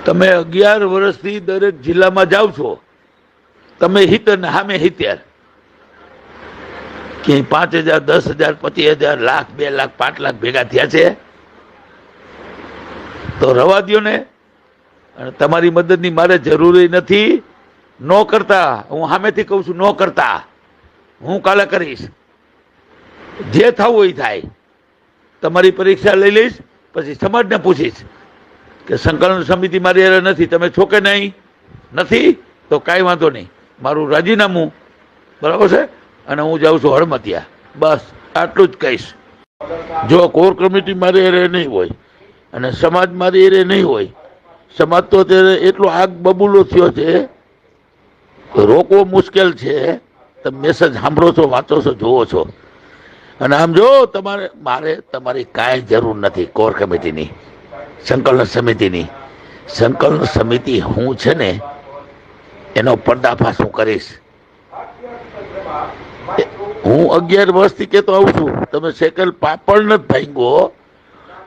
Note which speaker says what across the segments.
Speaker 1: તમે 11 વર્ષથી દરેક જિલ્લામાં જાઓ છો, તમે હિત ને સામે 70 કે 5,000 10,000 25,000 લાખ 2 લાખ 5 લાખ ભેગા થયા છે તો રવા દો ને. અને તમારી મદદની મારે જરૂરી નથી. ન કરતા હું સામેથી કહું છું, ન કરતા હું કાલે કરીશ. જે થવું એ થાય. તમારી પરીક્ષા લઈ લઈશ, પછી સમાજને પૂછીશ કે સંકલન સમિતિ મારી હારે નથી, તમે છો કે નહીં? નથી તો કાંઈ વાંધો નહીં, મારું રાજીનામું બરાબર છે અને હું જાઉં છું હળમતિયા. બસ આટલું જ કહીશ. જો કોર કમિટી મારી હારે નહીં હોય અને સમાજ મારી હારે નહીં હોય, સમાજ તો અત્યારે એટલો આગ બબૂલો થયો છે, રોકવો મુશ્કેલ છે. તમે મેસેજ સાંભળો છો, વાંચો છો, જુઓ છો. અને આમ જો મારે તમારી કાંઈ જરૂર નથી કોર કમિટીની, સંકલન સમિતિની. સંકલન સમિતિ હું છે ને એનો પર્દાફાશ હું કરીશ. હું 11 વર્ષથી કહેતો આવું છું, તમે સેકલ પાપડ નથી ભાંગો.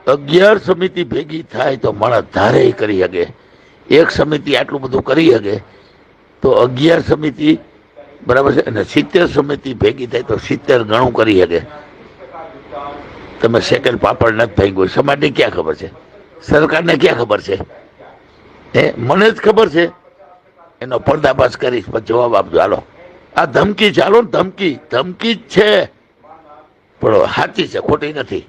Speaker 1: 11 સમિતિ ભેગી થાય તો માણસ ધારે કરી શકે. એક સમિતિ આટલું બધું કરી શકે તો 11 સમિતિ બરાબર છે, અને 70 સમિતિ ભેગી થાય તો 70 ગણું કરી શકે. તમે સેકન્ડ પાપડ નથી ભાંગ્યો, સમાજને ક્યાં ખબર છે? સરકારને ક્યાં ખબર છે? મને જ ખબર છે. એનો પર્દાફાશ કરીશ, પછી જવાબ આપજો. હાલો, આ ધમકી ચાલો ને, ધમકી જ છે પણ સાચી છે, ખોટી નથી.